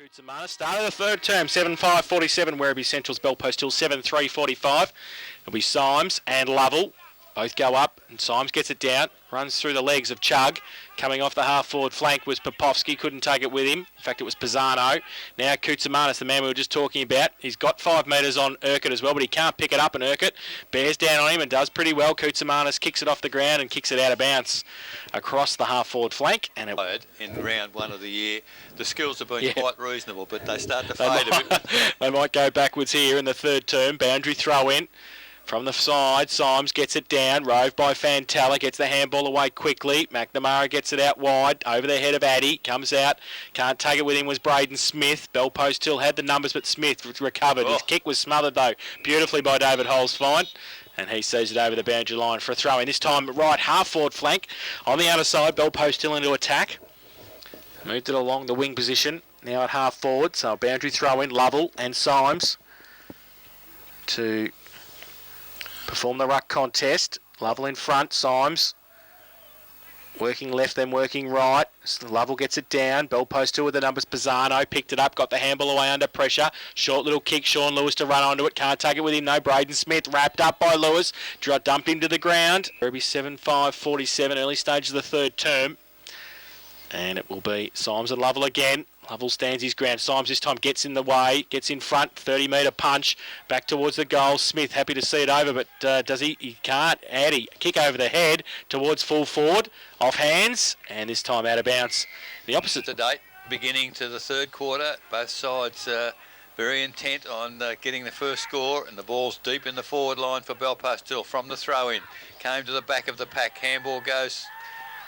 Kutsamana, start of the third term, 7.5.47, Werribee Central's bell post till 7.3.45. It'll be Symes and Lovell. Both go up, and Symes gets it down, runs through the legs of Chug. Coming off the half-forward flank was Popovski, couldn't take it with him. In fact, it was Pisano. Now Kutsamana's the man we were just talking about. He's got 5 metres on Urquhart as well, but he can't pick it up, and Urquhart bears down on him and does pretty well. Kutsamana kicks it off the ground and kicks it out of bounds across the half-forward flank. And it in round 1 of the year, the skills have been quite reasonable, but they start to fade a bit. They might go backwards here in the third term. Boundary throw in. From the side, Symes gets it down, roved by Fantella, gets the handball away quickly. McNamara gets it out wide, over the head of Addy, comes out, can't take it with him was Braden Smith. Bell post still had the numbers, but Smith recovered. His kick was smothered though, beautifully by David Holzfein. And he sees it over the boundary line for a throw in. This time right half forward flank on the outer side, Bell post still into attack. Moved it along the wing position, now at half forward, so a boundary throw in, Lovell and Symes to perform the ruck contest. Lovell in front, Symes working left, then working right. Lovell gets it down. Bell post 2 with the numbers. Pisano picked it up, got the handball away under pressure. Short little kick, Sean Lewis to run onto it. Can't take it with him, no. Braden Smith wrapped up by Lewis. Dumped him to the ground. Werribee 7.5.47, early stage of the third term. And it will be Symes and Lovell again. Lovell stands his ground. Symes this time gets in the way, gets in front, 30-metre punch, back towards the goal. Smith happy to see it over, but does he? He can't. Addy, kick over the head towards full forward, off hands, and this time out of bounds. The opposite. To date, beginning to the third quarter, both sides very intent on getting the first score, and the ball's deep in the forward line for Belfast still from the throw-in. Came to the back of the pack, handball goes.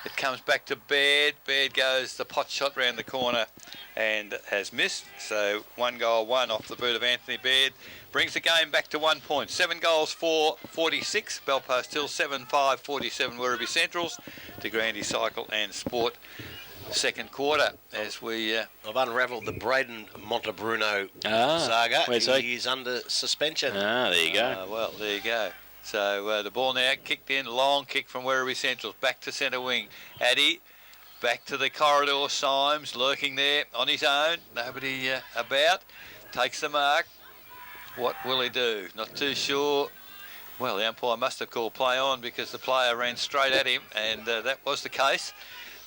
It comes back to Baird. Baird goes the pot shot round the corner and has missed. So 1 goal, 1 off the boot of Anthony Baird. Brings the game back to 1 point. 7 goals for 46. Belfast Hill 7-5-47 Werribee Centrals. De Grande Cycle and Sport. Second quarter as we... I've unravelled the Braden Montebruno saga. Where's he is under suspension. There you go. Well, there you go. So the ball now kicked in, long kick from Werribee Centrals, back to centre wing. Addy, back to the corridor, Symes lurking there on his own, nobody about, takes the mark. What will he do? Not too sure. Well, the umpire must have called play on because the player ran straight at him, and that was the case.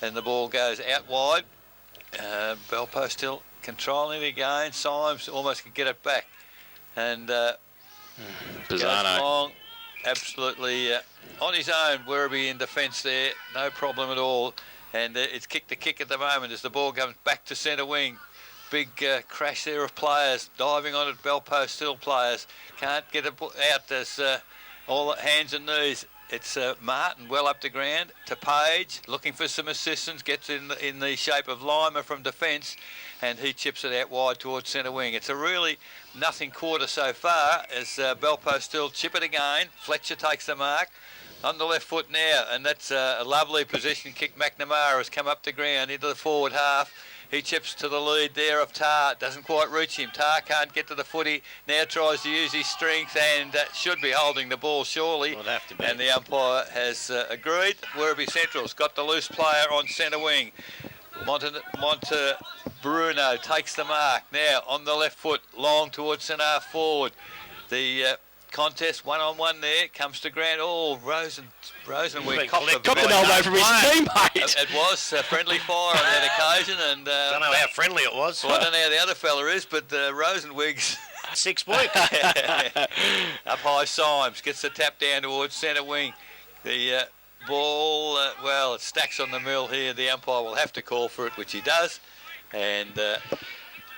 And the ball goes out wide. Bell post still controlling it again. Symes almost can get it back. And goes long. Absolutely on his own, Werribee in defence there, no problem at all. And it's kick to kick at the moment as the ball comes back to centre wing. Big crash there of players, diving on it, bell post still players. Can't get it out, there's all hands and knees. It's Martin well up the ground to Page, looking for some assistance, gets in the shape of Lima from defence, and he chips it out wide towards centre wing. It's a really nothing quarter so far as Belpost still chip it again. Fletcher takes the mark on the left foot now, and that's a lovely position kick. McNamara has come up the ground into the forward half. He chips to the lead there of Tar, doesn't quite reach him. Tar can't get to the footy, now tries to use his strength and should be holding the ball surely. Well, have to be. And the umpire has agreed. Werribee Central's got the loose player on centre wing. Bruno takes the mark now on the left foot, long towards centre half forward. The contest one-on-one there, comes to ground. Oh, Rosenweig copped an elbow from his teammate. It was friendly fire on that occasion, and don't know how friendly it was. Well, I don't know how the other fella is, but Rosenweig's 6 weeks. Up high, Symes gets the tap down towards centre wing. The ball, well, it stacks on the mill here. The umpire will have to call for it, which he does, and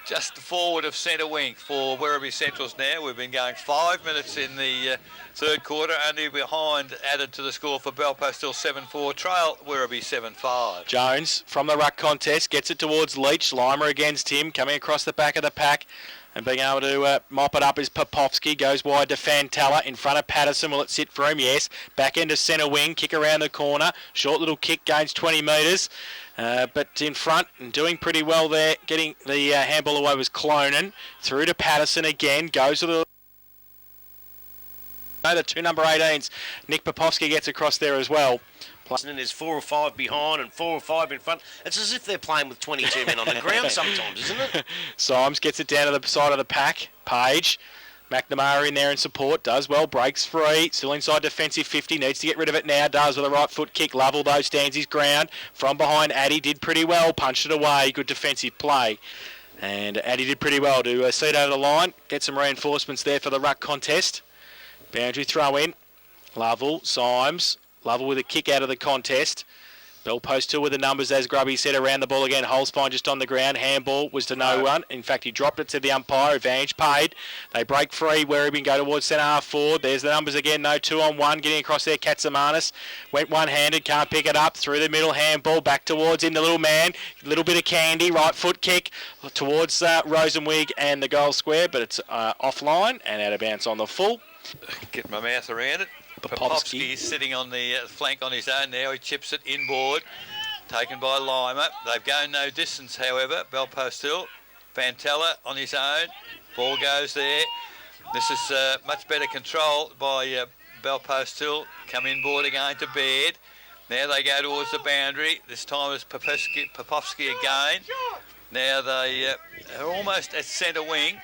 just forward of centre wing for Werribee Centrals now. We've been going 5 minutes in the third quarter, only behind added to the score for Belpost still 7-4, trail Werribee 7-5. Jones from the ruck contest gets it towards Leach. Lima against him, coming across the back of the pack. And being able to mop it up is Popovski. Goes wide to Fantella in front of Patterson. Will it sit for him? Yes. Back into centre wing. Kick around the corner. Short little kick gains 20 metres. But in front and doing pretty well there. Getting the handball away was Clonan. Through to Patterson again. Goes to the 2 number 18s. Nick Popovski gets across there as well. And there's 4 or 5 behind and 4 or 5 in front. It's as if they're playing with 22 men on the ground sometimes, isn't it? Symes gets it down to the side of the pack. Page. McNamara in there in support, does well, breaks free, still inside defensive 50, needs to get rid of it now, does with a right foot kick. Lovell though stands his ground. From behind, Addy did pretty well, punched it away, good defensive play. And Addy did pretty well to see it over the line, get some reinforcements there for the ruck contest. Boundary throw in, Lovell, Symes, Lovell with a kick out of the contest. Bell post 2 with the numbers, as Grubby said, around the ball again. Hole's fine just on the ground. Handball was to no one. In fact, he dropped it to the umpire. Advantage paid. They break free. Werribee go towards centre half forward. There's the numbers again. No 2-on-1. Getting across there, Katsamanis. Went one-handed. Can't pick it up. Through the middle. Handball. Back towards in the little man. Little bit of candy. Right foot kick towards Rosenwig and the goal square. But it's offline and out of bounds on the full. Get my mouth around it. Popovsky sitting on the flank on his own now. He chips it inboard. Taken by Lima. They've gone no distance, however. Bell post hill. Fantella on his own. Ball goes there. This is much better control by Bell post hill. Come inboard again to Baird. Now they go towards the boundary. This time it's Popovsky again. Now they are almost at centre wing.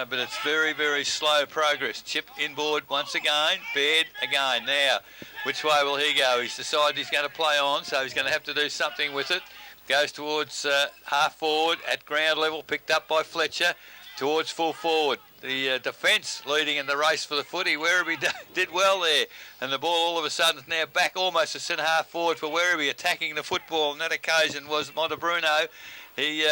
But it's very, very slow progress. Chip inboard once again. Baird again. Now, which way will he go? He's decided he's going to play on, so he's going to have to do something with it. Goes towards half forward at ground level, picked up by Fletcher, towards full forward. The defence leading in the race for the footy. Werribee did well there. And the ball all of a sudden is now back almost to centre half forward for Werribee, attacking the football. On that occasion was Montebruno. He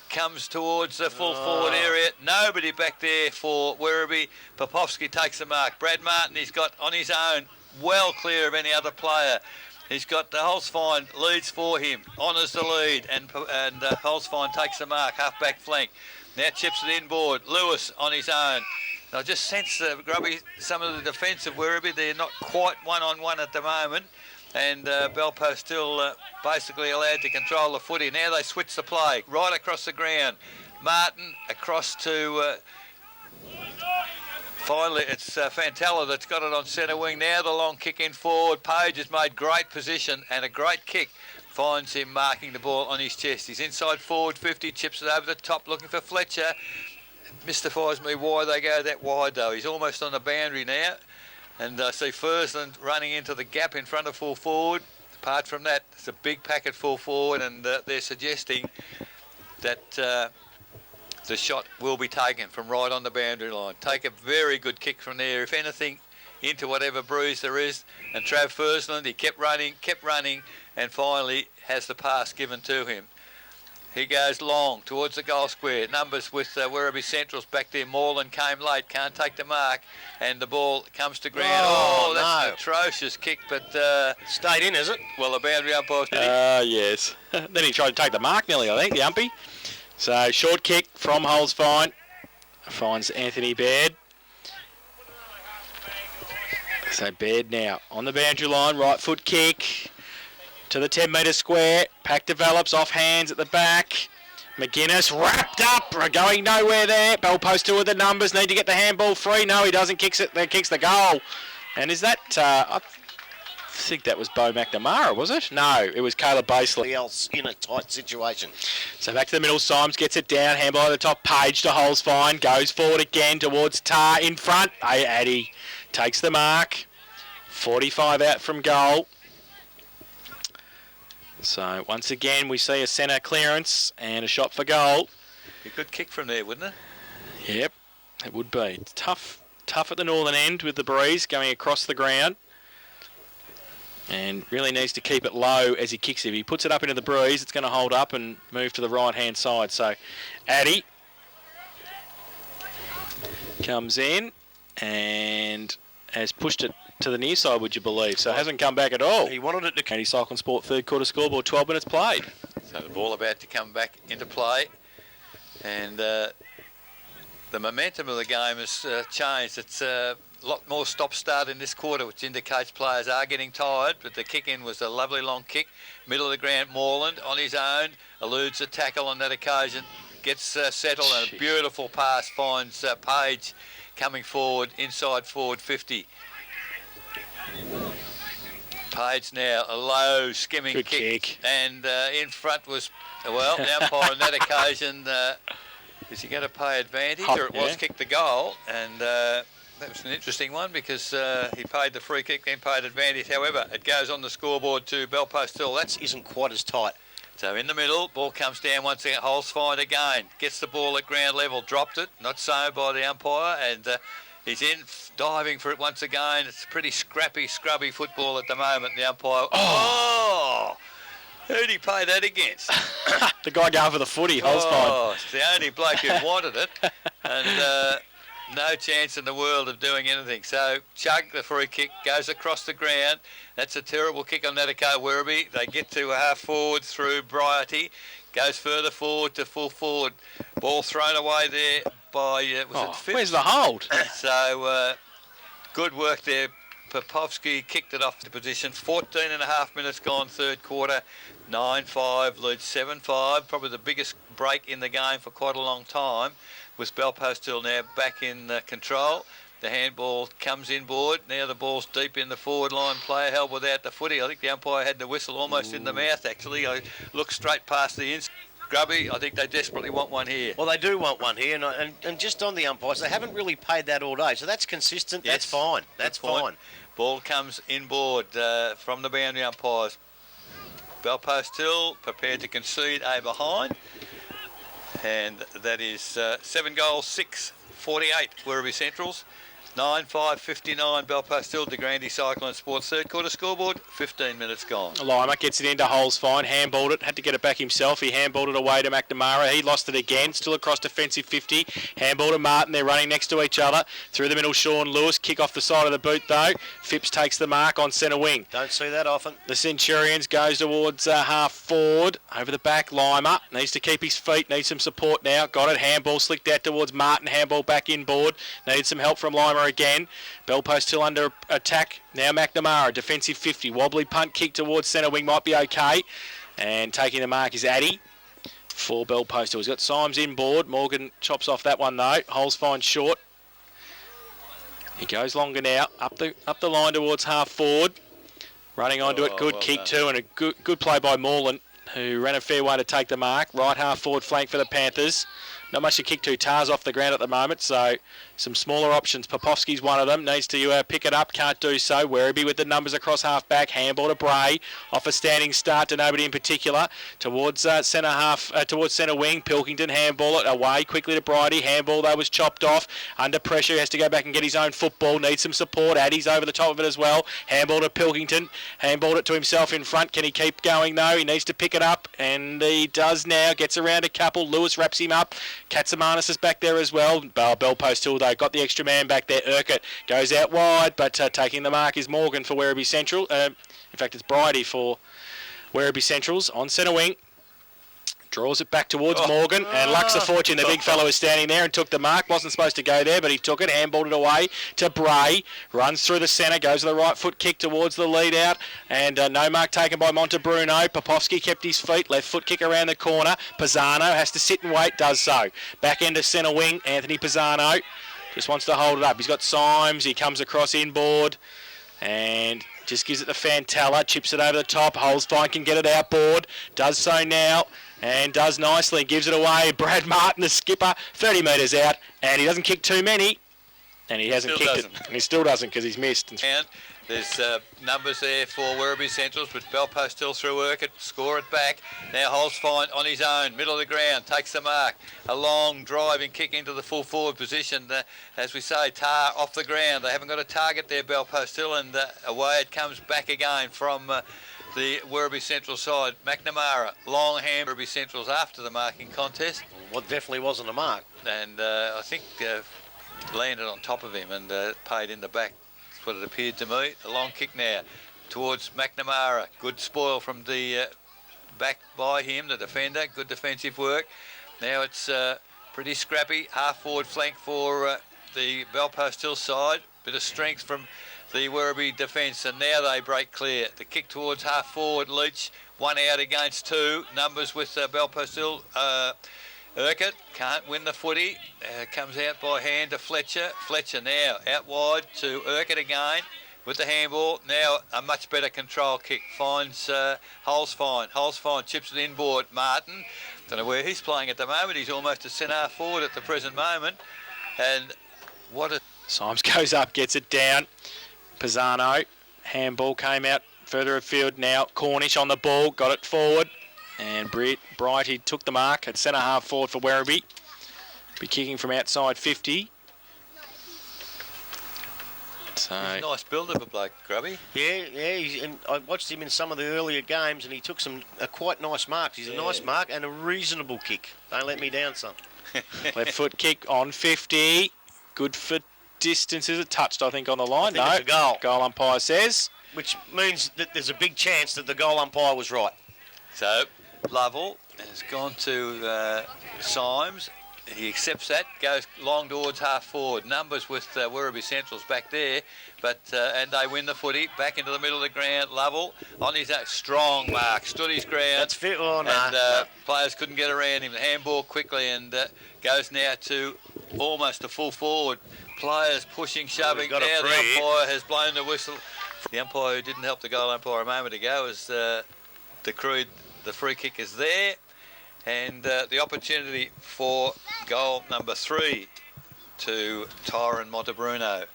comes towards the full forward area. Nobody back there for Werribee. Popovsky takes the mark. Brad Martin, he's got on his own, well clear of any other player. He's got the Holzfine leads for him, honours the lead, and Holzfine takes the mark, half-back flank. Now chips it inboard. Lewis on his own. I just sense Grubby, some of the defence of Werribee, they're not quite one-on-one at the moment. And Belpo still basically allowed to control the footy. Now they switch the play right across the ground. Martin across to... finally, it's Fantella that's got it on centre wing. Now the long kick in forward. Page has made great position and a great kick. Finds him marking the ball on his chest. He's inside forward 50, chips it over the top looking for Fletcher. It mystifies me why they go that wide though. He's almost on the boundary now. And I see Fursland running into the gap in front of full forward. Apart from that, it's a big pack at full forward, and they're suggesting that the shot will be taken from right on the boundary line. Take a very good kick from there. If anything, into whatever bruise there is. And Trav Fursland, he kept running, and finally has the pass given to him. He goes long towards the goal square. Numbers with Werribee Centrals back there. Moreland came late, can't take the mark. And the ball comes to ground. Oh, that's an atrocious kick, but... stayed in, is it? Well, the boundary umpire did yes. Then he tried to take the mark nearly, I think, the umpy. So, short kick from Holzfine. Finds Anthony Baird. So, Baird now on the boundary line. Right foot kick to the 10-metre square. Pack develops off hands at the back. McGuinness wrapped up, going nowhere there. Bell post 2 with the numbers, need to get the handball free. No, he doesn't, kicks the goal. And is that, I think that was Bo McNamara, was it? No, it was Caleb Baseley. Else in a tight situation. So back to the middle, Symes gets it down, handball at the top, Page to Holzfine, goes forward again towards Tar in front. Addy takes the mark. 45 out from goal. So once again we see a centre clearance and a shot for goal. A good kick from there, wouldn't it? Yep, it would be. It's tough at the northern end with the breeze going across the ground. And really needs to keep it low as he kicks it. If he puts it up into the breeze, it's going to hold up and move to the right-hand side. So Addy comes in and has pushed it to the near side, would you believe? So it hasn't come back at all. He wanted it to... Candy Cyclone Sport third quarter scoreboard, 12 minutes played. So the ball about to come back into play. And the momentum of the game has changed. It's a lot more stop-start in this quarter, which indicates players are getting tired. But the kick-in was a lovely long kick. Middle of the ground, Moreland on his own. Eludes a tackle on that occasion. Gets settled and a beautiful pass finds Page coming forward, inside forward 50. Page now, a low skimming Good kick. And in front was, well, the umpire on that occasion, is he going to pay advantage? Or it was kick the goal, and that was an interesting one because he paid the free kick, then paid advantage. However, it goes on the scoreboard to Belpost Hill. That Isn't quite as tight. So in the middle, ball comes down once again, Holes fine again, gets the ball at ground level, dropped it, not so by the umpire, and he's in, diving for it once again. It's pretty scrappy, scrubby football at the moment, the umpire. Oh! Who'd he pay that against? The guy going for the footy, Holes fine. It's the only bloke who wanted it, and no chance in the world of doing anything. So Chug, the free kick, goes across the ground. That's a terrible kick on that occasion, Werribee. They get to a half forward through Brighty, goes further forward to full forward. Ball thrown away there by, was it Phipps? Where's the hold? So good work there. Popovsky kicked it off the position. 14 and a half minutes gone, third quarter. 9-5, leads 7-5. Probably the biggest break in the game for quite a long time. With Belpost Hill now back in control. The handball comes inboard. Now the ball's deep in the forward line. Player held without the footy. I think the umpire had the whistle almost in the mouth, actually. I looked straight past the inside. Grubby, I think they desperately want one here. Well, they do want one here, and just on the umpires, they haven't really paid that all day, so that's consistent. Yes, that's fine. That's fine. Ball comes inboard from the boundary umpires. Belpost Hill prepared to concede a behind. And that is 7 goals, 6-48 Werribee Centrals. 9-5-59 Belpost Hill, De Grande Cycle and Sports. Third quarter scoreboard, 15 minutes gone. Lima gets it into Holes fine, handballed it, had to get it back himself. He handballed it away to McNamara. He lost it again, still across defensive 50. Handball to Martin, they're running next to each other. Through the middle, Sean Lewis, kick off the side of the boot though. Phipps takes the mark on centre wing. Don't see that often. The Centurions goes towards half forward. Over the back, Lima needs to keep his feet, needs some support now. Got it, handball slicked out towards Martin, handball back inboard. Needs some help from Lima again. Belpost Hill under attack. Now McNamara, defensive 50. Wobbly punt kick towards centre wing might be okay. And taking the mark is Addy for Belpost Hill. He's got Symes inboard. Morgan chops off that one though. Holes fine short. He goes longer now. Up the line towards half forward. Running onto it. Good kick too, and a good play by Moreland, who ran a fair way to take the mark. Right half forward flank for the Panthers. Not much to kick to. Tar's off the ground at the moment, so some smaller options. Popovsky's one of them. Needs to pick it up. Can't do so. Werribee with the numbers across half back. Handball to Bray. Off a standing start to nobody in particular. Towards centre half, towards centre wing. Pilkington handball it away quickly to Bridie. Handball though was chopped off. Under pressure. Has to go back and get his own football. Needs some support. Addy's over the top of it as well. Handball to Pilkington. Handballed it to himself in front. Can he keep going though? He needs to pick it up, and he does now. Gets around a couple. Lewis wraps him up. Katsamanis is back there as well. Belpost Hill though got the extra man back there. Urquhart goes out wide, but taking the mark is Morgan for Werribee Central. In fact, it's Bridie for Werribee Centrals on centre wing. Draws it back towards Morgan, and Lux the Fortune, the big fellow, is standing there and took the mark. Wasn't supposed to go there, but he took it, handballed it away to Bray. Runs through the centre, goes to the right foot kick towards the lead out, and no mark taken by Montebruno. Popovsky kept his feet, left foot kick around the corner. Pisano has to sit and wait, does so. Back end to centre wing, Anthony Pisano just wants to hold it up. He's got Symes, he comes across inboard, and just gives it to Fantella, chips it over the top. Holes fine, can get it outboard, does so now. And does nicely, gives it away. Brad Martin, the skipper, 30 metres out, and he doesn't kick too many. And he hasn't kicked it. And he still doesn't because he's missed. And there's numbers there for Werribee Centrals, but Belpost still through Urquhart, score it back. Now Holes fine on his own, middle of the ground, takes the mark. A long driving kick into the full forward position. As we say, Tar off the ground. They haven't got a target there, Belpost Hill, and away it comes back again from the Werribee Central side. McNamara, long hand, Werribee Centrals after the marking contest. Well, definitely wasn't a mark. And I think landed on top of him and paid in the back. That's what it appeared to me. A long kick now towards McNamara. Good spoil from the back by him, the defender. Good defensive work. Now it's pretty scrappy. Half forward flank for the Belpost Hill side. Bit of strength from the Werribee defence, and now they break clear. The kick towards half forward, Leach, one out against two. Numbers with Belpost Hill. Urquhart can't win the footy. Comes out by hand to Fletcher. Fletcher now out wide to Urquhart again. with the handball. Now a much better control kick. Finds Hole's fine. Chips it inboard. Martin. Don't know where he's playing at the moment. He's almost a centre half forward at the present moment. And what a... Symes goes up, gets it down. Pisano. Handball came out further afield now. Cornish on the ball. Got it forward. And Bright, he took the mark at centre half forward for Werribee. Be kicking from outside 50. So he's a nice build of a bloke, Grubby. Yeah. And I watched him in some of the earlier games, and he took some quite nice marks. He's a nice mark and a reasonable kick. Don't let me down, son. Left foot kick on 50. Good for distance. Is it touched, I think, on the line? I think it's a goal. Goal umpire says. Which means that there's a big chance that the goal umpire was right. So Lovell has gone to Symes. He accepts that, goes long towards half forward. Numbers with Werribee Central's back there, but and they win the footy. Back into the middle of the ground. Lovell on his strong mark, stood his ground. That's fit. Oh, no. And players couldn't get around him. The handball quickly and goes now to almost a full forward. Players pushing, shoving. Now the umpire has blown the whistle. The umpire who didn't help the goal umpire a moment ago has decreed the free kick is there. And the opportunity for goal number 3 to Tyron Montebruno.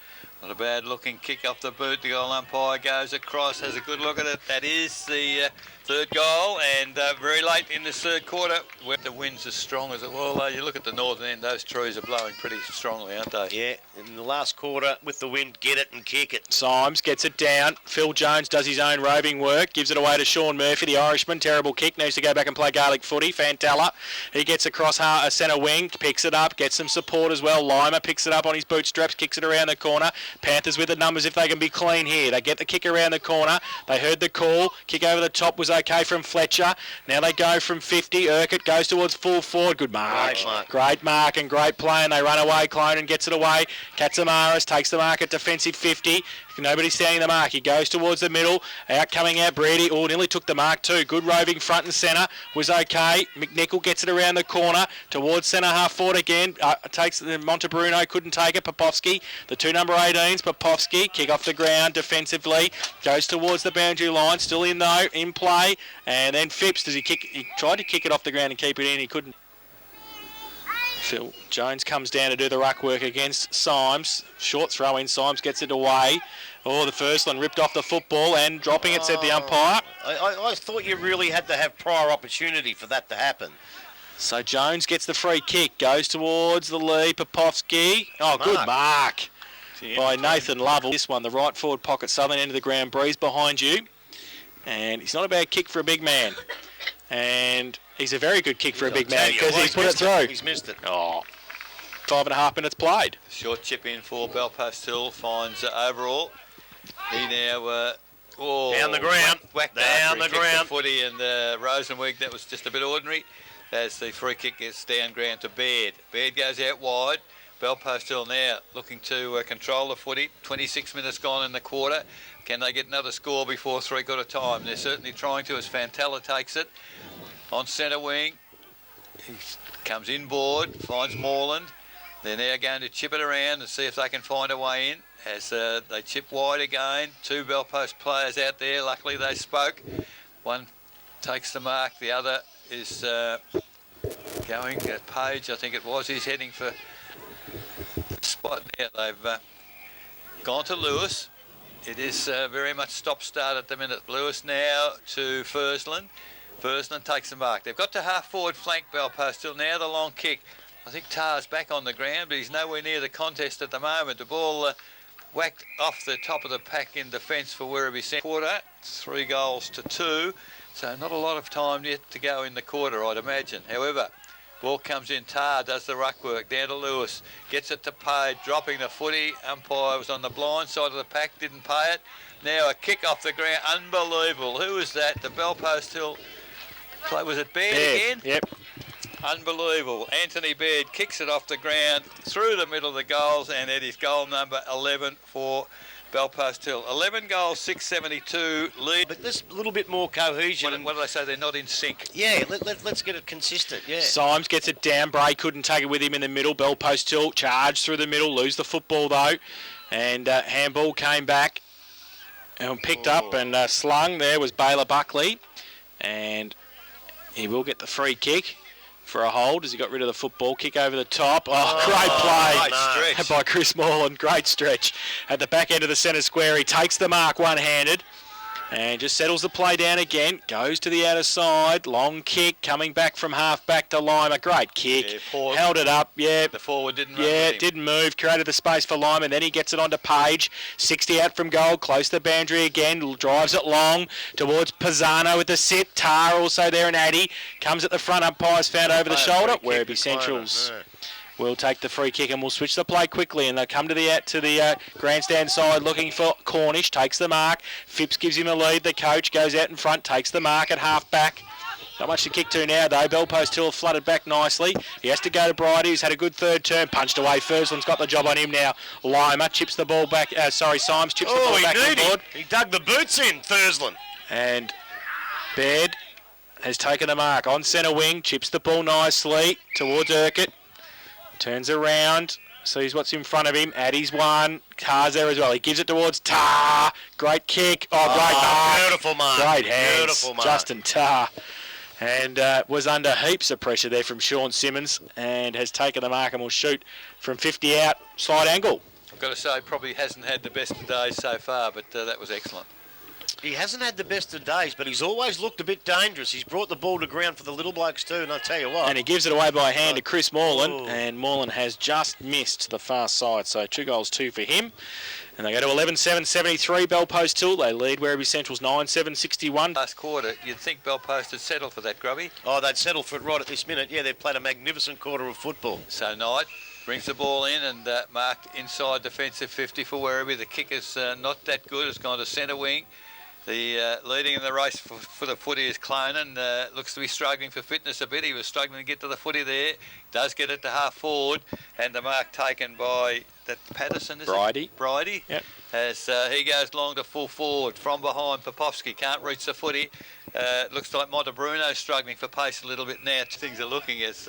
Not a bad looking kick off the boot. The goal umpire goes across, has a good look at it. That is the third goal, and very late in this third quarter, where the wind's as strong as it will. You look at the northern end, those trees are blowing pretty strongly, aren't they? Yeah, in the last quarter, with the wind, get it and kick it. Symes gets it down. Phil Jones does his own roving work, gives it away to Sean Murphy, the Irishman. Terrible kick, needs to go back and play Gaelic footy. Fantella, he gets across a centre wing, picks it up, gets some support as well. Lima picks it up on his bootstraps, kicks it around the corner. Panthers with the numbers if they can be clean here. They get the kick around the corner. They heard the call. Kick over the top was okay from Fletcher. Now they go from 50. Urquhart goes towards full forward. Good mark. Great mark and great play, and they run away. Clonan gets it away. Katsamaris takes the mark at defensive 50. Nobody's standing the mark. He goes towards the middle. Out coming out Brady. Oh, nearly took the mark too. Good roving front and centre. Was okay. McNichol gets it around the corner towards centre half forward again. Takes Montebruno. Couldn't take it. Popovsky. The two number 18s. Popovsky. Kick off the ground defensively. Goes towards the boundary line. Still in though. In play. And then Phipps. Does he kick? He tried to kick it off the ground and keep it in. He couldn't. Phil Jones comes down to do the ruck work against Symes. Short throw in. Symes gets it away. Oh, the first one ripped off the football and dropping it, said the umpire. I thought you really had to have prior opportunity for that to happen. So Jones gets the free kick. Goes towards the lead. Popovsky. Oh, good mark by Nathan Lovell. This one, the right forward pocket, southern end of the ground. Breeze behind you. And it's not a bad kick for a big man. And he's a very good kick for a big man because he's put it through. He's missed it. Oh, 5.5 minutes played. Short chip in for Belfast Hill, finds Overall. He now down the ground, whacked down the ground. The footy and Rosenwig. That was just a bit ordinary. As the free kick gets down ground to Baird. Baird goes out wide. Belfast Hill now looking to control the footy. 26 minutes gone in the quarter. Can they get another score before three-quarter time? They're certainly trying to, as Fantella takes it on centre wing. He comes inboard, finds Moreland. They're now going to chip it around and see if they can find a way in. As they chip wide again, two Belpost players out there. Luckily they spoke. One takes the mark, the other is going at Page, I think it was. He's heading for the spot now. They've gone to Lewis. It is very much stop-start at the minute. Lewis now to Fursland. Fursland takes the mark. They've got to half-forward flank Belpost Hill. Now the long kick. I think Tar's back on the ground, but he's nowhere near the contest at the moment. The ball whacked off the top of the pack in defence for Werribee Central. Quarter, 3 goals to 2, so not a lot of time yet to go in the quarter, I'd imagine. However, ball comes in. Tar does the ruck work down to Lewis, gets it to Page, dropping the footy. Umpire was on the blind side of the pack, didn't pay it. Now a kick off the ground, unbelievable. Who was that? The Belpost Hill play. Was it Baird again? Yep. Unbelievable. Anthony Baird kicks it off the ground through the middle of the goals, and it is goal number 11 for Belpost Hill. 11 goals, 672 lead. But there's a little bit more cohesion. What do they say? They're not in sync. Yeah, let's get it consistent, yeah. Symes gets it down. Bray couldn't take it with him in the middle. Belpost Hill charged through the middle, lose the football though. And handball came back. And picked up and slung. There was Baylor Buckley. And he will get the free kick for a hold as he got rid of the football. Kick over the top. Oh, great play stretch by Chris Morland. Great stretch. At the back end of the centre square, he takes the mark one-handed. And just settles the play down again. Goes to the outer side. Long kick coming back from half back to Lima. Great kick. Held it up. Yeah. The forward didn't didn't move. Created the space for Lima. Then he gets it onto Page. 60 out from goal. Close to the boundary again. Drives it long towards Pisano with the sit. Tar also there and Addy. Comes at the front. Umpire's found over the shoulder. Werribee Centrals will take the free kick and we'll switch the play quickly and they'll come to the grandstand side looking for Cornish. Takes the mark. Phipps gives him a lead. The coach goes out in front, takes the mark at half back. Not much to kick to now though. Bellpost Hill flooded back nicely. He has to go to Bridie, who's had a good third turn. Punched away. Fursland's got the job on him now. Lima chips the ball back. Symes chips the ball back on board. He dug the boots in, Thursland. And Baird has taken the mark on centre wing. Chips the ball nicely towards Urquhart. Turns around, sees what's in front of him. Addy's one. Tar's there as well. He gives it towards Tar. Great kick. Oh, great mark. Beautiful mark. Great hands. Beautiful mark. Justin Tar. And was under heaps of pressure there from Sean Simmons and has taken the mark and will shoot from 50 out, side angle. I've got to say, probably hasn't had the best of days so far, but that was excellent. He hasn't had the best of days, but he's always looked a bit dangerous. He's brought the ball to ground for the little blokes too, and I'll tell you what. And he gives it away by hand to Chris Morland, and Morland has just missed the far side, so 2 goals, 2 for him. And they go to 11-7-73, Bellpost Hill. They lead Werribee Central's 9-7-61. Last quarter, you'd think Bellpost had settled for that, Grubby. Oh, they'd settle for it right at this minute. Yeah, they've played a magnificent quarter of football. So Knight brings the ball in and marked inside defensive 50 for Werribee. The kick is not that good. It's gone to centre wing. The leading in the race for the footy is Clonan. Looks to be struggling for fitness a bit. He was struggling to get to the footy there. Does get it to half forward. And the mark taken by that Patterson, is Bridie. it? Bridie. Yep. As he goes long to full forward. From behind, Popovsky can't reach the footy. Looks like Montebruno's struggling for pace a little bit now. Things are looking as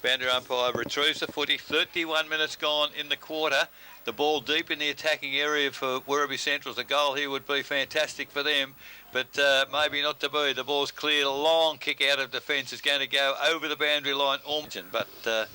boundary umpire retrieves the footy. 31 minutes gone in the quarter. The ball deep in the attacking area for Werribee Centrals. A goal here would be fantastic for them, but maybe not to be. The ball's cleared. A long kick out of defence is going to go over the boundary line. But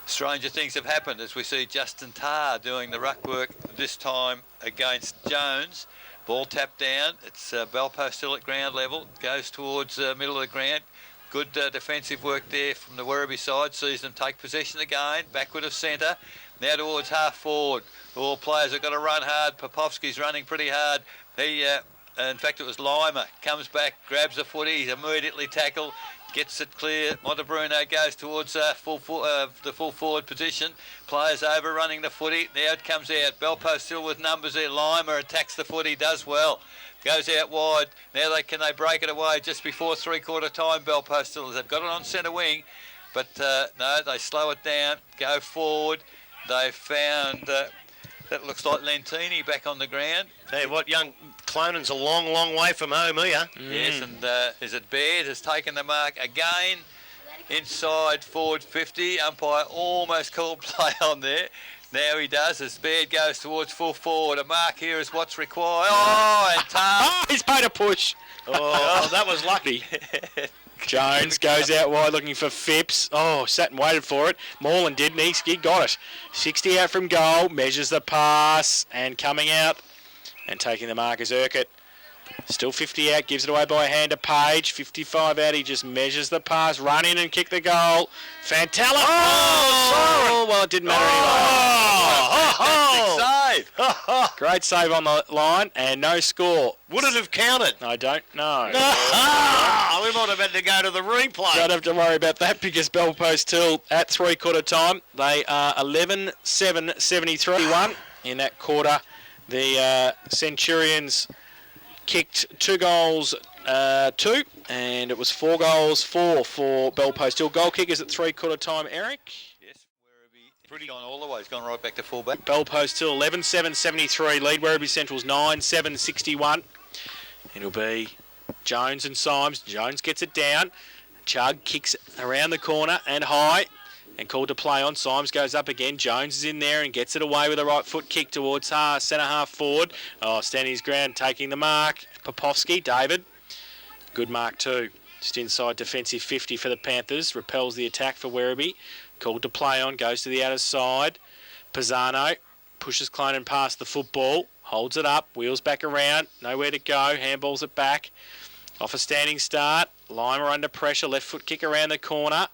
stranger things have happened as we see Justin Tar doing the ruck work this time against Jones. Ball tapped down. It's Bellpost still at ground level. Goes towards middle of the ground. Good defensive work there from the Werribee side. Sees them take possession again. Backward of centre. Now towards half forward. All players have got to run hard. Popovsky's running pretty hard. He, in fact, it was Lima. Comes back, grabs the footy. He's immediately tackled. Gets it clear. Montebruno goes towards the full forward position. Players overrunning the footy. Now it comes out. Bellpost still with numbers there. Lima attacks the footy. Does well. Goes out wide. Now can they break it away just before 3/4 time? Bellpost still. They've got it on centre wing. But no, they slow it down. Go forward. They found, that looks like Lentini back on the ground. Tell you what, young Clonan's a long, long way from home here. Yes, and is it Baird has taken the mark again inside forward 50. Umpire almost called play on there. Now he does as Baird goes towards full forward. A mark here is what's required. Oh, and Tar. He's made a push. Oh, that was lucky. Jones goes out wide looking for Phipps. Oh, sat and waited for it. Morland didn't. He got it. 60 out from goal. Measures the pass and coming out and taking the mark is Urquhart. Still 50 out. Gives it away by a hand to Page. 55 out. He just measures the pass. Run in and kick the goal. Fantella. Oh, well, it didn't matter anyway. Save. Great save on the line and no score. Would it have counted? I don't know. We might have had to go to the replay. Don't have to worry about that because Bellpost Hill at 3/4 time. They are 11-7-73 in that quarter. The Centurions kicked 2 goals, 2, and it was 4 goals, 4 for Bellpost Hill. Goal kickers at 3/4 time, Eric. Yes, Werribee pretty gone all the way. He's gone right back to fullback. Bellpost Hill 11-7-73 lead. Werribee Central's 9-7-61. It'll be Jones and Symes. Jones gets it down. Chug kicks around the corner and high. and called to play on. Symes goes up again. Jones is in there and gets it away with a right foot kick towards centre half forward. Oh, standing his ground, taking the mark. Popovsky, David. Good mark too. Just inside defensive 50 for the Panthers. Repels the attack for Werribee. Called to play on. Goes to the outer side. Pisano pushes Clonan past the football. Holds it up. Wheels back around. Nowhere to go. Handballs it back. Off a standing start. Lima under pressure. Left foot kick around the corner.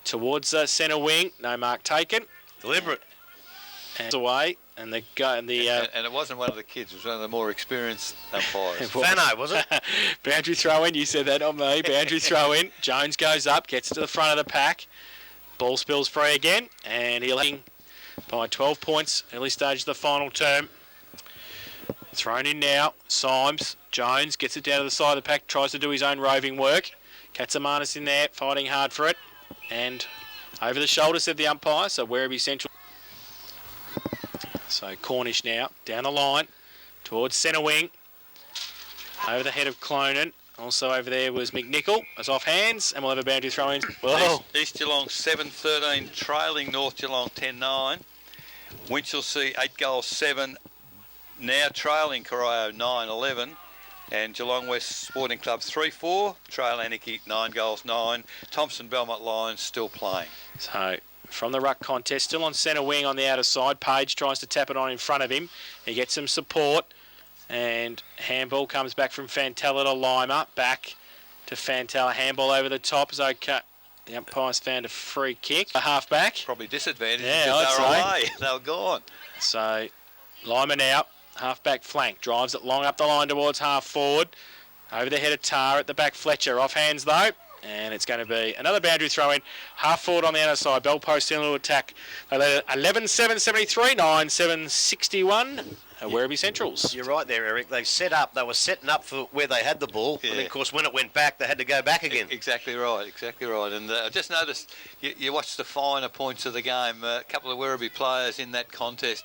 Towards centre wing. No mark taken. Deliberate. And away. And the and it wasn't one of the kids. It was one of the more experienced umpires. Fano, was it? Boundary throw in. You said that, not me. Boundary throw in. Jones goes up. Gets to the front of the pack. Ball spills free again. And he'll by 12 points. Early stage of the final term. Thrown in now. Symes. Jones gets it down to the side of the pack. Tries to do his own roving work. Katsamanis in there. Fighting hard for it. And over the shoulder, said the umpire. So Werribee Central. So Cornish now. Down the line. Towards centre wing. Over the head of Clonan. Also over there was McNichol. It's off hands. And we'll have a boundary throw in. Well, East Geelong 7-13, trailing North Geelong 10-9. Winchelsea 8 goals 7. Now trailing Corio 9-11. And Geelong West Sporting Club 3-4. Trail Anarchy 9 goals 9. Thompson Belmont Lions still playing. So from the ruck contest, still on centre wing on the outer side. Page tries to tap it on in front of him. He gets some support. And handball comes back from Fantella to Lima. Back to Fantella. Handball over the top. Okay. The umpire's found a free kick. A half-back. Probably disadvantage Yeah, because they were away. They were gone. So Lima now. Half-back flank. Drives it long up the line towards half-forward. Over the head of Tar at the back. Fletcher off hands though. And it's going to be another boundary throw in. Half-forward on the outer side. Bell post in to attack. They led it 11-7-73, 9-7-61. Werribee Centrals. You're right there, Eric. They set up. They were setting up for where they had the ball. Yeah. And then, of course, when it went back, they had to go back again. Exactly right, exactly right. And I just noticed, you watched the finer points of the game. A couple of Werribee players in that contest,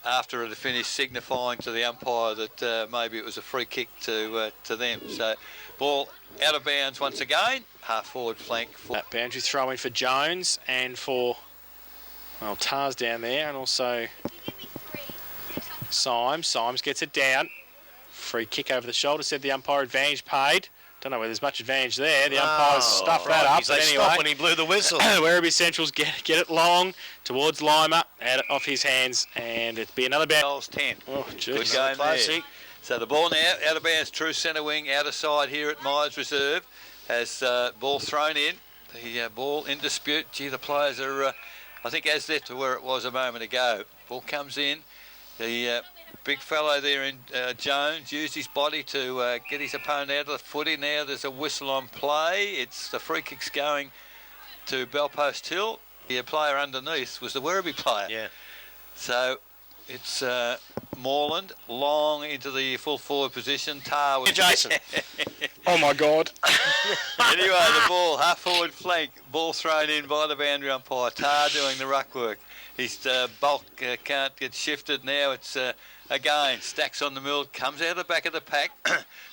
after it had finished, signifying to the umpire that maybe it was a free kick to them. So, ball out of bounds once again. Half-forward flank. Boundary throw in for Jones and for, well, Tar's down there, and also Symes. Symes gets it down. Free kick over the shoulder, said the umpire. Advantage paid. Don't know whether there's much advantage there. The umpire's stuffed that up. But anyway, stopped when he blew the whistle. Werribee Centrals get it long towards Lima, out off his hands, and it'd be another Goals 10. Oh, Good jeez. game there. So the ball now out of bounds, true centre wing, outer side here at Myers Reserve. As ball thrown in, the ball in dispute. Gee, the players are, I think, as they're to where it was a moment ago. Ball comes in. The big fellow there in Jones used his body to get his opponent out of the footy. Now there's a whistle on play. It's the free kick's going to Bellpost Hill. The player underneath was the Werribee player. Yeah. So it's Moreland long into the full forward position. Tar was Jason. Oh my God. Anyway, the ball, half forward flank, ball thrown in by the boundary umpire. Tar doing the ruck work. His bulk can't get shifted now. It's again Stacks on the mill, comes out of the back of the pack.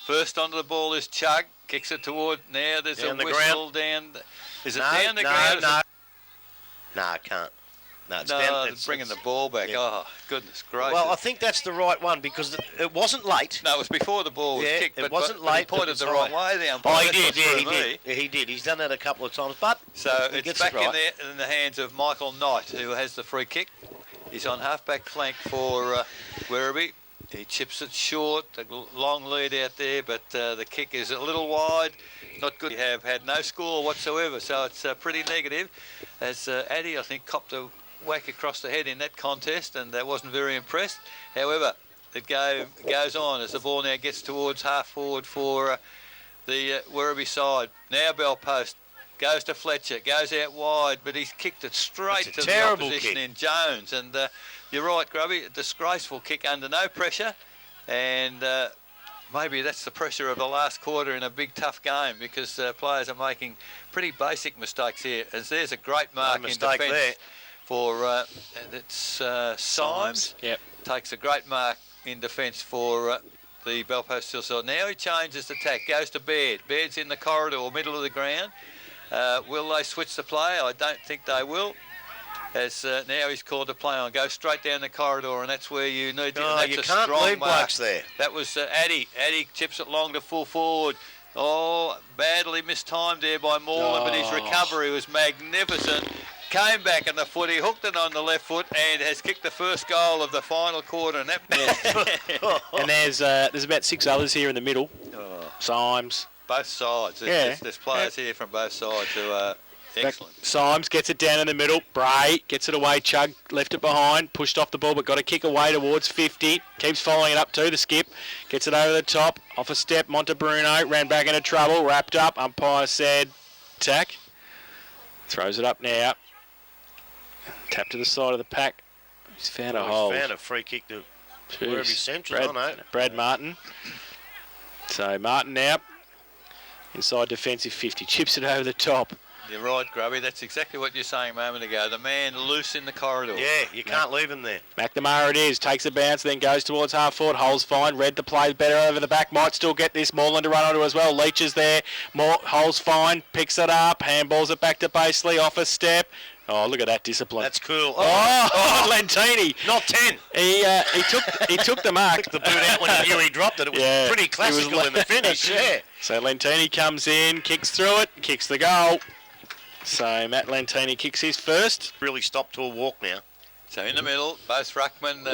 First onto the ball is Chug, kicks it toward now. There's down a the whistle ground. down. Is it down the ground? No, I can't. No, it's No, down. it's bringing the ball back. Yeah. Oh, goodness gracious. Well, I think that's the right one because it wasn't late. No, it was before the ball was kicked. It but, wasn't but late. he pointed it was the wrong right. way, the umpire. Oh, he That's did. what Yeah, he threw me. did. Yeah, he did. He's done that a couple of times, but So he it's gets back it right. in there in the hands of Michael Knight, who has the free kick. He's on half-back flank for Werribee. He chips it short, a long lead out there, but the kick is a little wide. Not good. We have had no score whatsoever, so it's pretty negative. As Addy, I think, copped a whack across the head in that contest and wasn't very impressed. However, it goes on as the ball now gets towards half-forward for the Werribee side. Now bell post. Goes to Fletcher, goes out wide, but he's kicked it straight to the opposition in Jones. And you're right, Grubby, a disgraceful kick under no pressure. And maybe that's the pressure of the last quarter in a big, tough game because players are making pretty basic mistakes here. As there's a great mark in defence there. For it's Symes. Yep. Takes a great mark in defence for the Bellpost Hill side. Now he changes the tack, goes to Baird. Baird's in the corridor, middle of the ground. Will they switch the play? I don't think they will. as now he's called to play on. Go straight down the corridor, and that's where you need to. Oh, That's you a can't strong leave mark. blokes there. That was Addy. Addy chips it long to full forward. Oh, badly mistimed there by Moreland, but his recovery was magnificent. Came back in the foot, he hooked it on the left foot and has kicked the first goal of the final quarter. And, And there's about 6 others here in the middle. Symes. Both sides. There's players here from both sides who are excellent. Symes gets it down in the middle. Bray gets it away. Chug left it behind. Pushed off the ball, but got a kick away towards 50. Keeps following it up to the skip. Gets it over the top. Off a step. Montebruno ran back into trouble. Wrapped up. Umpire said tack. Throws it up now. Tap to the side of the pack. He's found a hole. Found a free kick to Werribee Central. Brad Martin. So Martin now. Inside defensive 50. Chips it over the top. You're right, Grubby. That's exactly what you're saying a moment ago. The man loose in the corridor. Yeah, you can't leave him there. McNamara it is. Takes a bounce, then goes towards half forward. Hole's fine. Read the play better over the back. Might still get this. Moreland to run onto as well. Leach is there. Hole's fine. Picks it up. Handballs it back to Baseley. Off a step. Oh, look at that discipline. That's cool. Lentini. Not 10. He took the mark. Took the boot out when he knew he dropped it. It was pretty classical in the finish. Yeah. So Lentini comes in, kicks through it, kicks the goal. So Matt Lentini kicks his first. Really stopped to a walk now. So in the middle, both ruckmen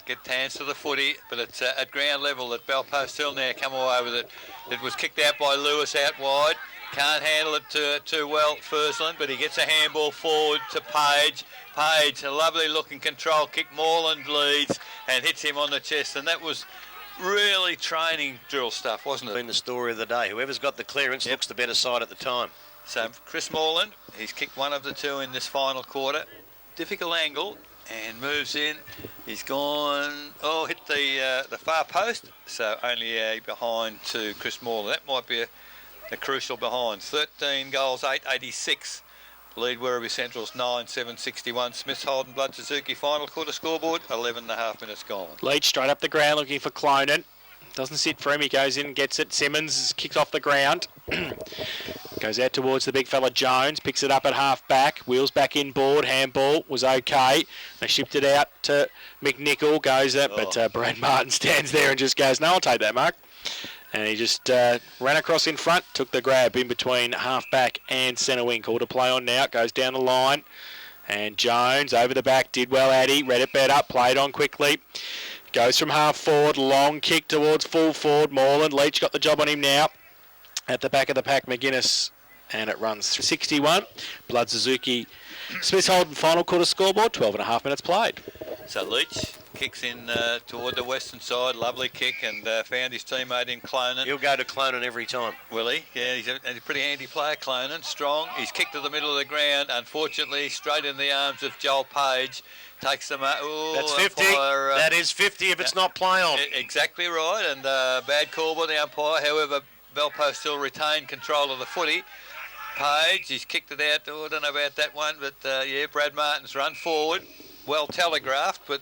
get hands to the footy, but it's at ground level at Belpost Hill now. Come away with it. It was kicked out by Lewis out wide. Can't handle it too well, Fursland, but he gets a handball forward to Page. Page, a lovely looking control kick. Moreland leads and hits him on the chest, and that was really training drill stuff, wasn't it? Been the story of the day. Whoever's got the clearance looks the better side at the time. So Chris Moreland, he's kicked one of the two in this final quarter. Difficult angle and moves in. He's gone, hit the far post. So only behind to Chris Moreland. That might be a crucial behind. 13 goals, 886. Lead Werribee Central's 9-7-61. Smith's Holden Blood Suzuki final quarter scoreboard, 11.5 minutes gone. Leach straight up the ground looking for Clonan. Doesn't sit for him. He goes in and gets it. Simmons kicks off the ground. Goes out towards the big fella Jones. Picks it up at half back. Wheels back inboard. Handball was okay. They shipped it out to McNichol. Goes up, but Brad Martin stands there and just goes, no, I'll take that, Mark. And he just ran across in front. Took the grab in between half back and centre wing. Called to play on now. Goes down the line. And Jones over the back. Did well, Addy. Read it better. Played on quickly. Goes from half forward, long kick towards full forward. Moreland, Leach got the job on him now. At the back of the pack, McGuinness, and it runs through 61. Blood Suzuki, Smith's Holden final quarter scoreboard, 12.5 minutes played. So Leach kicks in toward the western side, lovely kick, and found his teammate in Clonan. He'll go to Clonan every time. Will he? Yeah, he's a pretty handy player, Clonan, strong. He's kicked to the middle of the ground, unfortunately, straight in the arms of Joel Page. Takes them out. That's 50. That is 50 if it's not play on. Exactly right, and bad call by the umpire. However, Belpost still retained control of the footy. Page, he's kicked it out. I don't know about that one, but Brad Martin's run forward. Well telegraphed, but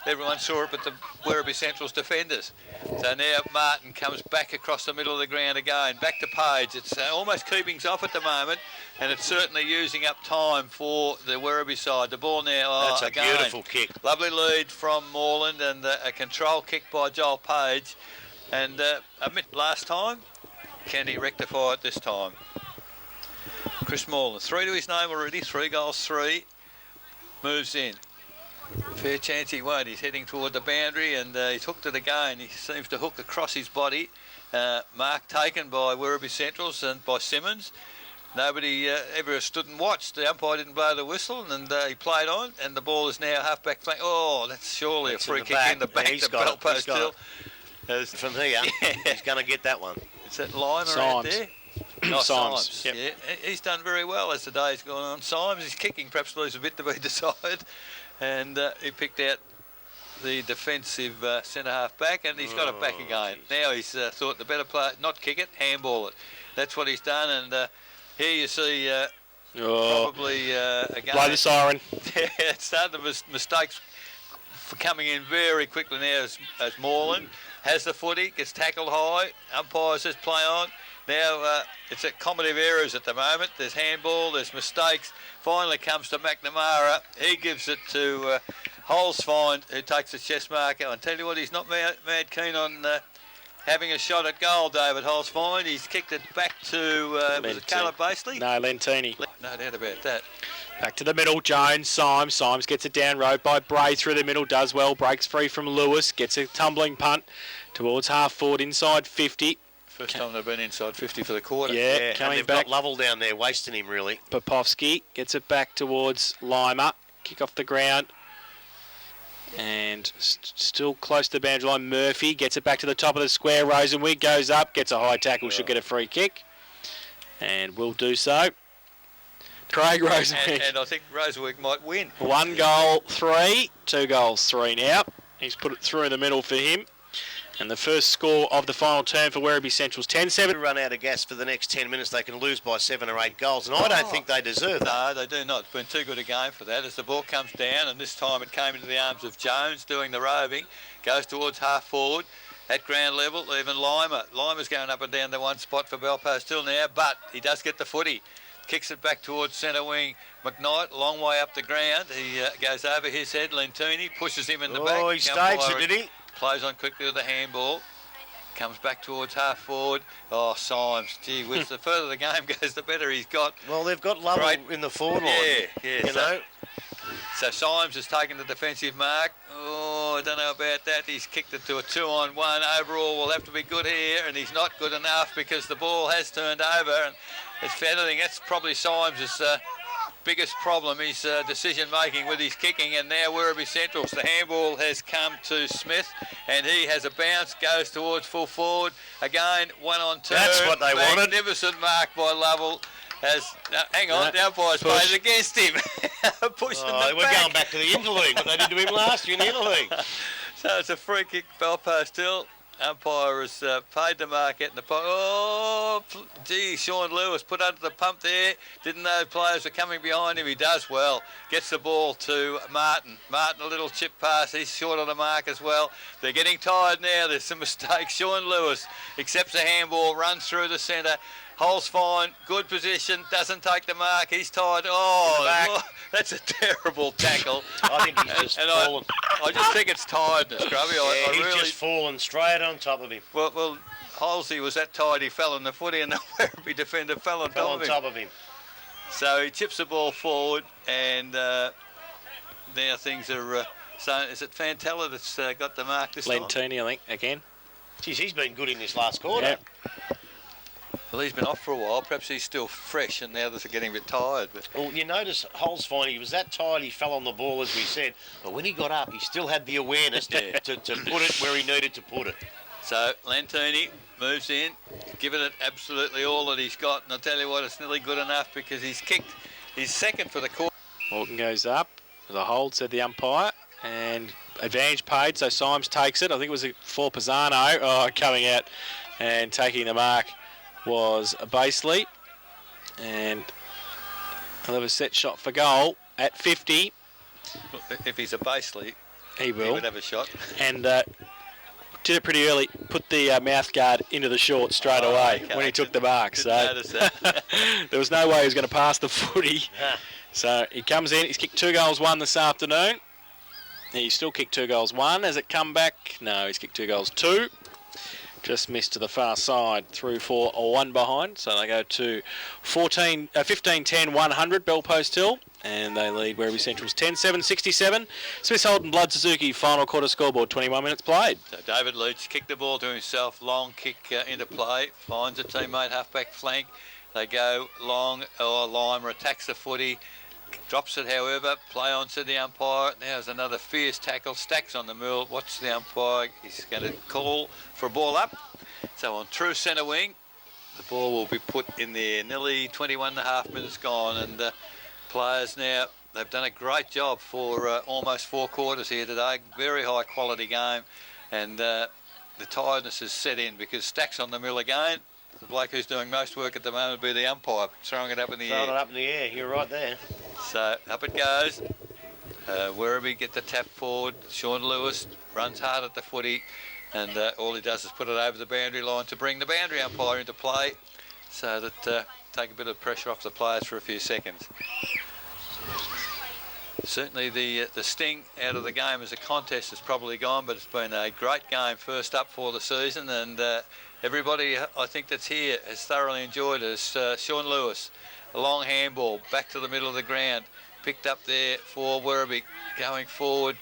everyone saw it but the Werribee Central's defenders. So now Martin comes back across the middle of the ground again, back to Page. It's almost keeping off at the moment, and it's certainly using up time for the Werribee side. The ball now, that's a beautiful kick. Lovely lead from Moreland and a control kick by Joel Page. And admit last time, can he rectify it this time? Chris Moreland, 3 to his name already, 3 goals, 3. Moves in. Fair chance he won't. He's heading toward the boundary and he's hooked it again. He seems to hook across his body. Mark taken by Werribee Centrals and by Simmons. Nobody ever stood and watched. The umpire didn't blow the whistle and he played on, and the ball is now half-back flank. Oh, that's surely a free kick in the back to Belpost Hill. From here, he's going to get that one. Is that Lima right there? Symes. Yep. Yeah, he's done very well as the day's gone on. Symes is kicking, perhaps lose a bit to be decided, and he picked out the defensive centre half back, and he's got it back again. Geez. Now he's thought the better player not kick it, handball it. That's what he's done, and here you see probably again. Blow the siren. It started the mistakes for coming in very quickly now as Moreland has the footy, gets tackled high. Umpire says play on. Now, it's a comedy of errors at the moment. There's handball, there's mistakes. Finally comes to McNamara. He gives it to Holzfine, who takes the chest marker. I tell you what, he's not mad keen on having a shot at goal, David Holzfine. He's kicked it back to, was it Caleb Basely? No, Lentini. No doubt about that. Back to the middle, Jones, Symes. Symes gets it down, rode by Bray through the middle, does well, breaks free from Lewis, gets a tumbling punt towards half forward, inside 50. First time they've been inside 50 for the quarter. Yeah, coming they've back. got Lovell down there, wasting him, really. Popovsky gets it back towards Lima, kick off the ground. And still close to the boundary line, Murphy gets it back to the top of the square. Rosenwig goes up, gets a high tackle, should get a free kick. And will do so. Craig Rosenwig. And I think Rosenwig might win. 1 goal, 3. 2 goals, 3 now. He's put it through in the middle for him. And the first score of the final term for Werribee Central's 10-7. Run out of gas for the next 10 minutes. They can lose by 7 or 8 goals, and I don't think they deserve that. No, they do not. It's been too good a game for that. As the ball comes down, and this time it came into the arms of Jones doing the roving, goes towards half forward. At ground level, even Lima. Lima's going up and down the one spot for Belpost still now, but he does get the footy. Kicks it back towards centre wing. McKnight, a long way up the ground. He goes over his head. Lentini pushes him in the back. Oh, he staged it, did he? Plays on quickly with the handball. Comes back towards half forward. Oh, Symes. Gee whiz, the further the game goes, the better he's got. Well, they've got Lovell in the forward line. Yeah. You know? So Symes has taken the defensive mark. Oh, I don't know about that. He's kicked it to a 2-on-1. Overall, will have to be good here, and he's not good enough because the ball has turned over. And if anything, that's probably Symes' biggest problem, his decision-making with his kicking. And now Werribee Central's, the handball has come to Smith, and he has a bounce, goes towards full forward. Again, 1-on-2. That's what they wanted. Magnificent mark by Lovell. Hang on, the umpire's played against him. Pushing we're going back to the interleague, what they did to him last year in the interleague. So it's a free kick, Belpost still. Umpire has paid the mark out in the pump. Oh, gee, Sean Lewis put under the pump there. Didn't know players were coming behind him. He does well. Gets the ball to Martin. Martin, a little chip pass. He's short of the mark as well. They're getting tired now. There's some mistakes. Sean Lewis accepts a handball, runs through the centre. Hole's fine, good position, doesn't take the mark, he's tired. Oh, that's a terrible tackle. I think he's just fallen. I just think it's tiredness, Grubby. Yeah, he's just fallen straight on top of him. Well, Holsey was that tired he fell on the footy, and the Werribee defender fell on top of him. So he chips the ball forward, and now things are... so is it Fantella that's got the mark this time? Lentini, I think, again. Geez, he's been good in this last quarter. Yep. Well, he's been off for a while. Perhaps he's still fresh, and now they're getting a bit tired. But well, you notice Hol's fine. He was that tired, he fell on the ball, as we said. But when he got up, he still had the awareness to put it where he needed to put it. So Lentini moves in, giving it absolutely all that he's got. And I'll tell you what, it's nearly good enough because he's kicked his second for the quarter. Morgan goes up. The hold, said the umpire. And advantage paid, so Symes takes it. I think it was for Pisano. Coming out and taking the mark was Basely, and he'll have a set shot for goal at 50. If he's a Basely, he he would have a shot. And did it pretty early, put the mouth guard into the short straight away when he took the mark. So there was no way he was going to pass the footy. So he comes in, he's kicked 2 goals, 1 this afternoon. He still kicked 2 goals, 1. Has it come back? No, he's kicked 2 goals, 2. Just missed to the far side, through 4 or 1 behind. So they go to 15-10, 100, Belpost Hill. And they lead Werribee Central's 10-7, 67. Smith Holden, Blood Suzuki, final quarter scoreboard, 21 minutes played. So David Leach kicked the ball to himself, long kick into play, finds a teammate, half-back flank. They go long, Lima attacks the footy. Drops it, however, play on to the umpire. Now there's another fierce tackle. Stacks on the mill. Watch the umpire. He's going to call for a ball up. So on true centre wing, the ball will be put in there. Nearly 21.5 minutes gone. And players now, they've done a great job for almost 4 quarters here today. Very high quality game. And the tiredness has set in because Stacks on the mill again. The bloke who's doing most work at the moment will be the umpire, throwing it up in the air. Throwing it up in the air, you're right there. So up it goes. Werribee get the tap forward. Sean Lewis runs hard at the footy, and all he does is put it over the boundary line to bring the boundary umpire into play. so that take a bit of pressure off the players for a few seconds. Certainly the sting out of the game as a contest has probably gone, but it's been a great game first up for the season, and everybody I think that's here has thoroughly enjoyed it. Sean Lewis, a long handball back to the middle of the ground, picked up there for Werribee, going forward,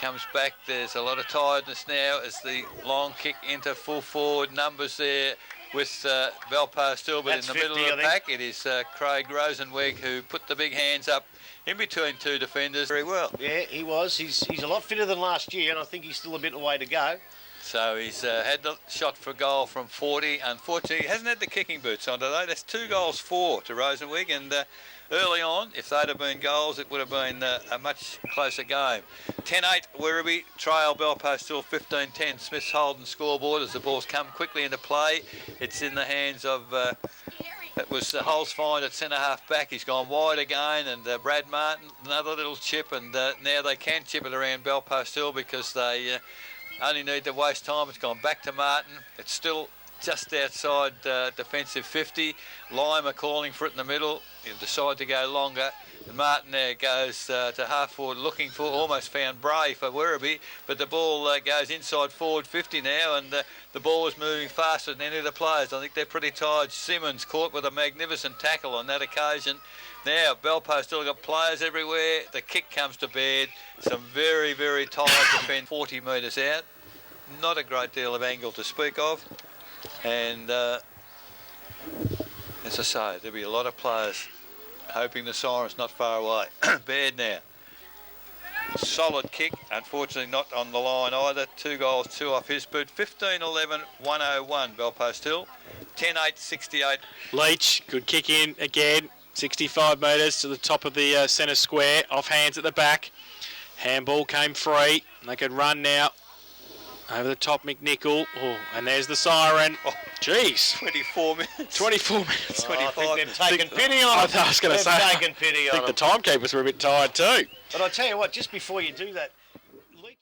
comes back. There's a lot of tiredness now as the long kick into full forward numbers there with Belpo still, but That's in the middle 50, of the pack it is Craig Rosenweg who put the big hands up in between two defenders very well. Yeah, he was. He's a lot fitter than last year, and I think he's still a bit of way to go. So he's had the shot for goal from 40. Unfortunately, he hasn't had the kicking boots on today. That's 2 goals 4 to Rosenweg, and early on, if they'd have been goals, it would have been a much closer game. 10-8 Werribee, trail Belpo still 15-10. Smith's Holden scoreboard as the ball's come quickly into play. It's in the hands of... It was Holes find at centre-half back. He's gone wide again, and Brad Martin, another little chip, and now they can chip it around Belpo Hill because they only need to waste time. It's gone back to Martin. It's still just outside defensive 50. Lima calling for it in the middle. He'll decide to go longer. And Martin there goes to half forward looking for, almost found Bray for Werribee, but the ball goes inside forward 50 now, and the ball is moving faster than any of the players. I think they're pretty tired. Simmons caught with a magnificent tackle on that occasion. Now Belpo still got players everywhere. The kick comes to bed. Some very, very tired defence. 40 metres out. Not a great deal of angle to speak of. And as I say, there'll be a lot of players hoping the siren's not far away. Baird now. Solid kick, unfortunately not on the line either. 2 goals, 2 off his boot. 15-11, 101 Belpo Hill. 10-8, 68. Leach, good kick in again. 65 metres to the top of the centre square. Off hands at the back. Handball came free. They could run now. Over the top, McNichol. Oh, and there's the siren. Oh, jeez. 24 minutes. 24 minutes. 25. I think they've taken pity on it. I was going to say, They've taken pity I on think it. the timekeepers were a bit tired too. But I tell you what, just before you do that,